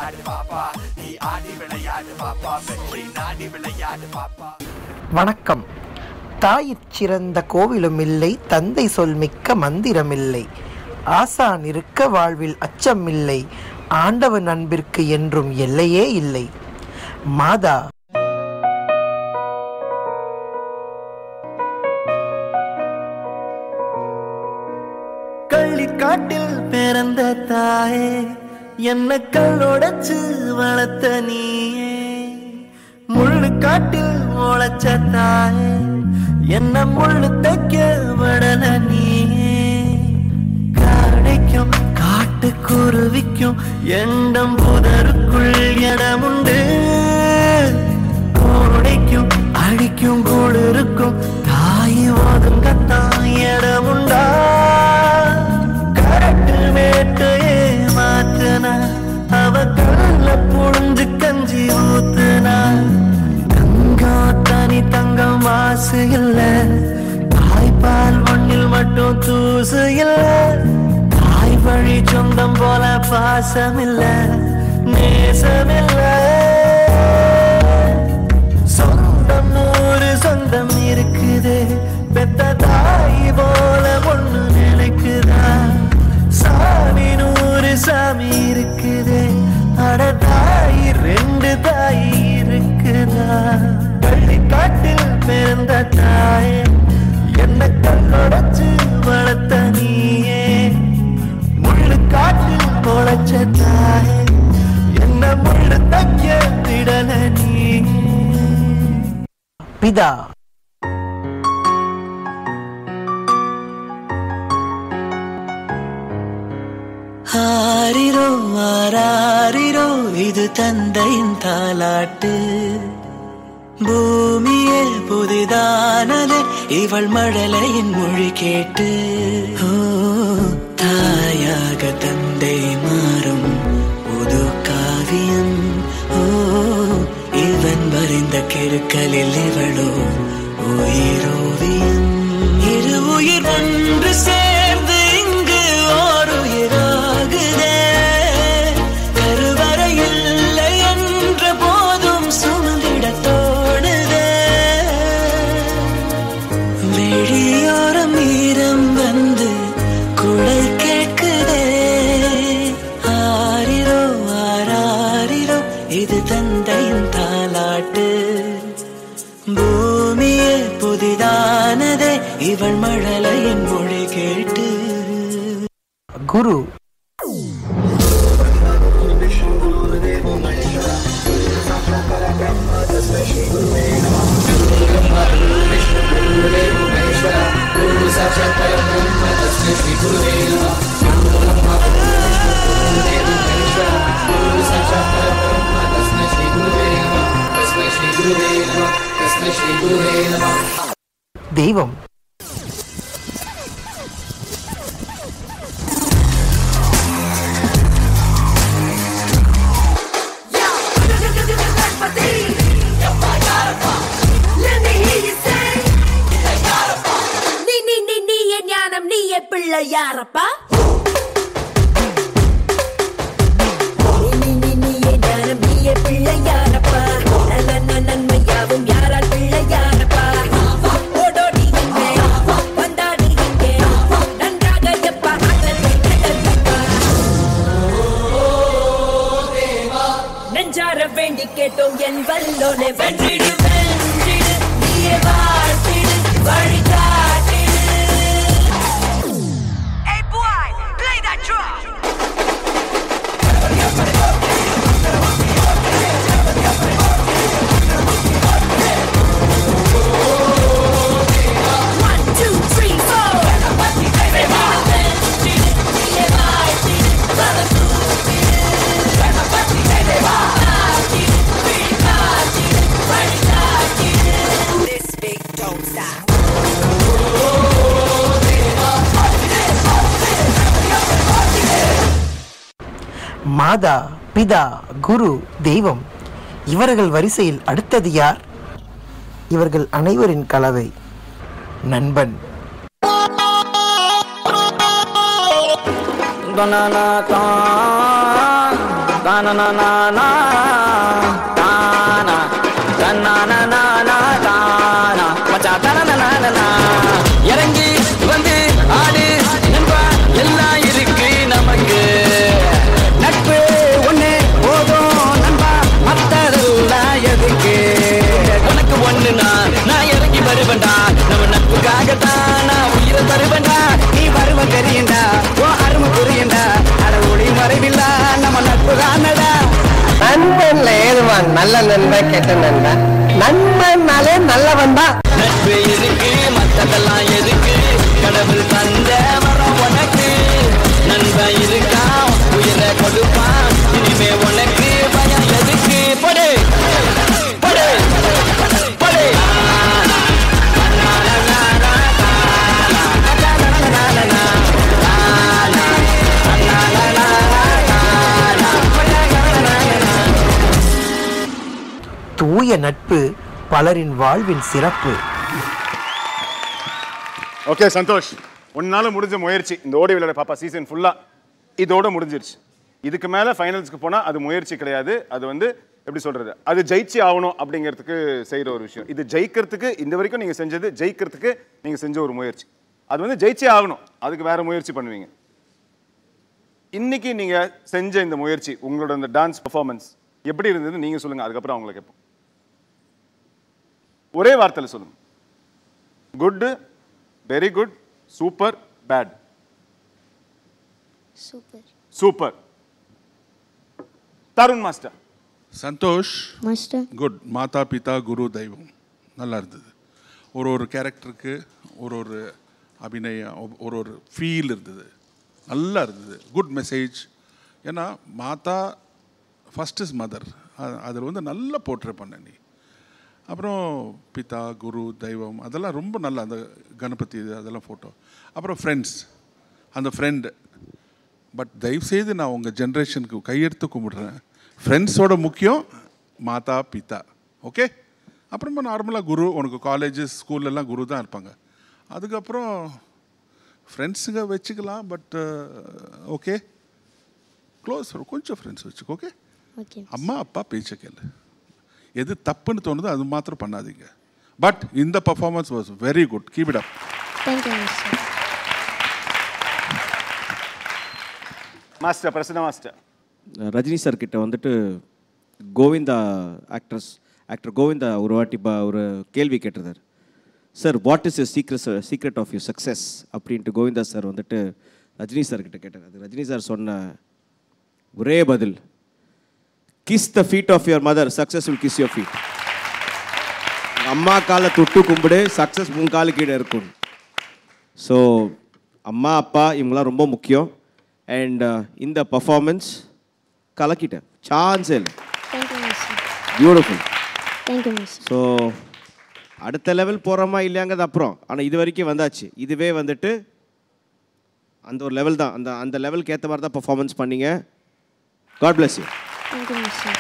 விளையாடு பாப்பா, நீ ஆடி விளையாடு பாப்பா, வெற்றி நாடி விளையாடு பாப்பா. வணக்கம். தாயிற் சிறந்த கோவிலும் இல்லை, தந்தை சொல் மிக்க மந்திரமில்லை, ஆசான் இருக்க வாழ்வில் அச்சமில்லை, ஆண்டவன் அன்பிற்கு என்றும் எல்லையே இல்லை. மாதா. கள்ளிக்காட்டில் பிறந்த தாயே, என்ன கல்லோடச்சு வளர்த்த நீயே, முள்ளு காட்டில் முளைச்ச தாயே, என்ன முள்ளு தைக்க விடல நீயே. காடைக்கும் காட்டு குருவிக்கும் எண்டம் புதருக்குள் இடமுண்டு, கோடைக்கும் அடிக்கும் குளிருக்கும் தாய் ஒதுங்கத்தான் இடமுண்டா. கரட்டு வேட்டையே மாற்றுனா, அவ கல்ல புழிஞ்சு கஞ்சி ஊத்துனா. தங்கம் தனி தங்கம் வாசு இல்ல, தாய்ப்பால் மண்ணில் மட்டும் தூசு இல்ல. தாய் வழி சொந்தம் போல பாசமில்ல, நேசமில்ல. சொந்தம் நூறு சொந்தம் இருக்குது, பெத்த தாய் போல ஒண்ணு நினைக்குதா. சாமி நூறு சாமி இருக்குது, அட தாய் ரெண்டு தாய் இருக்குதா. பள்ளிக்காட்டில் பிறந்த தாயே, என்ன கல்லொடச்சு வளர்த்த நீயே, முள்ளு காட்டில் முளைச்ச தாயே, என்ன முள்ளு தைக்க விடல நீ. பிதா. ஆரிரோ ஆராரிரோ, இது தந்தையின் தாலாட்டு. பூமியே புதிதானது, இவள் மழலையின் மொழி கேட்டு. ஓ, தாயாக தந்தை மாறும் புது காவியம். ஓ, இவன் வரைந்த கிருக்கலில் இவளோ உயிரோவியம். இரு உயிர் ஒன்று சேர்ந்து இங்கு ஓர் உயிராகுதே. கருவறை இல்லை என்ற போதும் சுமந்திட தோடுதே. வெளியோரம் ஈரம் வந்து குழல் கேட்குதே. ஆரிரோ ஆராரிரோ, இது தந்தையின் தாலாட்டு. பூமியே புதிதானதே, இவள் மழலையின் மொழி கேட்டு. குரு. தெய்வம். நீயே பிள்ளை யாரப்பா, நீயே ஞானம் நீயே பிள்ளை யாரப்பா, நன்மையாவும் யாரால் பிள்ளை யாரப்பா. ஓடோடி இங்கே வந்தாடி இங்கே, நன்றாக எப்பா நெஞ்சார வேண்டி கேட்டோம் என் வல்லோனே. வென்றிடு வென்றிடு நீயே வாழ்த்திடு வழிகாட்டிடு. மாதா, பிதா, குரு, தெய்வம். இவர்கள் வரிசையில் அடுத்தது யார்? இவர்கள் அனைவரின் கலவை. நண்பன். தானா தானா தானா தானா மச்சா தானா இறங்கி வந்து ஆடு நண்பா எல்லாம் இருக்கு நமக்கு நட்பு ஒண்ணு போதும் நண்பா மத்ததெல்லாம் எதுக்கு உனக்கு ஒண்ணுனா நான் இறங்கி வருவேன்டா நம்ம நட்புக்காகத்தான் நான் உயிரை தருவேன்டா நீ வருவ தெரியண்டா ஓ அருமை புரியண்டா அட ஒளி மறைவில்லா நம்ம நட்பு தானடா நண்பன்ல ஏதுவான் நல்ல நண்பன் கெட்ட நண்பன் நண்பன்னாலே நல்லவன் தான் நட்பு எதுக்கு மத்ததெல்லாம் எதுக்கு கடவுள் தந்த வரம் உனக்கு நண்பன் இருக்கான் உயிரை கொடுப்பான் இனிமே உனக்கு பயம் எதுக்கு படு படு படு தூய நட்பு பலரின் வாழ்வின் சிறப்பு. ஓகே சந்தோஷ், உன்னால முடிஞ்ச முயற்சி இந்த ஓடி விளையாட பாப்பா சீசன் ஃபுல்லா இதோட முடிஞ்சிருச்சு. இதுக்கு மேல ஃபைனல்ஸ்க்கு போனா அது முயற்சி கிடையாது, அது வந்து எப்படி சொல்றது, அது ஜெயிச்சு ஆகணும் அப்படிங்கிறதுக்கு செய்யற ஒரு விஷயம். இது ஜெயிக்கிறதுக்கு இந்த வரைக்கும் நீங்க செஞ்சது ஜெயிக்கிறதுக்கு நீங்க செஞ்ச ஒரு முயற்சி, அது வந்து ஜெயிச்சே ஆகணும், அதுக்கு வேற முயற்சி பண்ணுவீங்க. இன்னைக்கு நீங்க செஞ்ச இந்த முயற்சி, உங்களோட இந்த டான்ஸ் பெர்ஃபார்மன்ஸ் எப்படி இருந்தது நீங்க சொல்லுங்க, அதுக்கப்புறம் அவங்களை கேட்போம். ஒரே வார்த்தையில் சொல்லுங்க. Good, very good, super, bad. Super. Super. Tarun master. Santhosh master. Good. மாதா பிதா குரு தெய்வம் நல்லா இருந்தது. ஒரு கேரக்டருக்கு ஒரு அபிநயம், ஒரு ஃபீல் இருந்தது, நல்லா இருந்தது. Good message. ஏன்னா மாதா ஃபஸ்ட் இஸ் மதர், அதில் வந்து நல்லா போர்ட்ரே பண்ண நீ. அப்புறம் பிதா குரு தெய்வம் அதெல்லாம் ரொம்ப நல்லா, அந்த கணபதி அதெல்லாம் ஃபோட்டோ. அப்புறம் ஃப்ரெண்ட்ஸ், அந்த ஃப்ரெண்டு. பட் தயவுசெய்து நான் உங்கள் ஜென்ரேஷனுக்கு கையெடுத்து கும்பிடுறேன், ஃப்ரெண்ட்ஸோட முக்கியம் மாதா பிதா. ஓகே. அப்புறமா நார்மலாக குரு, உனக்கு காலேஜஸ் ஸ்கூல்லலாம் குரு தான் இருப்பாங்க. அதுக்கப்புறம் ஃப்ரெண்ட்ஸுங்க வச்சுக்கலாம், பட் ஓகே க்ளோஸ் கொஞ்சம் ஃப்ரெண்ட்ஸ் வச்சுக்கோ. ஓகே. அம்மா அப்பா பேச்ச கேளு, எது தப்புன்னு தோணுதோ அது மாத்திரம் பண்ணாதீங்க. பட் இந்த performance was very good, keep it up. Master Prasanna master. Rajini sir கிட்ட வந்துட்டு கோவிந்தா ஆக்டர் கோவிந்தா ஒரு வாட்டி ஒரு கேள்வி கேட்டிருந்தார். Sir what is your secret of your success அப்படின்ட்டு கோவிந்தா சார் வந்துட்டு ரஜினி சார் கிட்ட கேட்டார். அது ரஜினி சார் சொன்ன ஒரே பதில், kiss the feet of your mother, success will kiss your feet. அம்மா காலை தொட்டு கும்பிடு, சக்ஸஸ் உன் காலு கீழே இருக்கும். ஸோ அம்மா அப்பா இவங்களாம் ரொம்ப முக்கியம். அண்ட் இந்த பர்ஃபார்மன்ஸ் கலக்கிட்டேன், சான்ஸே இல்லை. பியூட்டிஃபுல். ஸோ அடுத்த லெவல் போகிறோமா இல்லையாங்கிறது அப்புறம், ஆனால் இது வரைக்கும் வந்தாச்சு. இதுவே வந்துட்டு அந்த ஒரு லெவல் தான், அந்த லெவலுக்கு ஏற்ற மாதிரி தான் பர்ஃபார்மன்ஸ் பண்ணீங்க. God bless you. Thank you, Mr.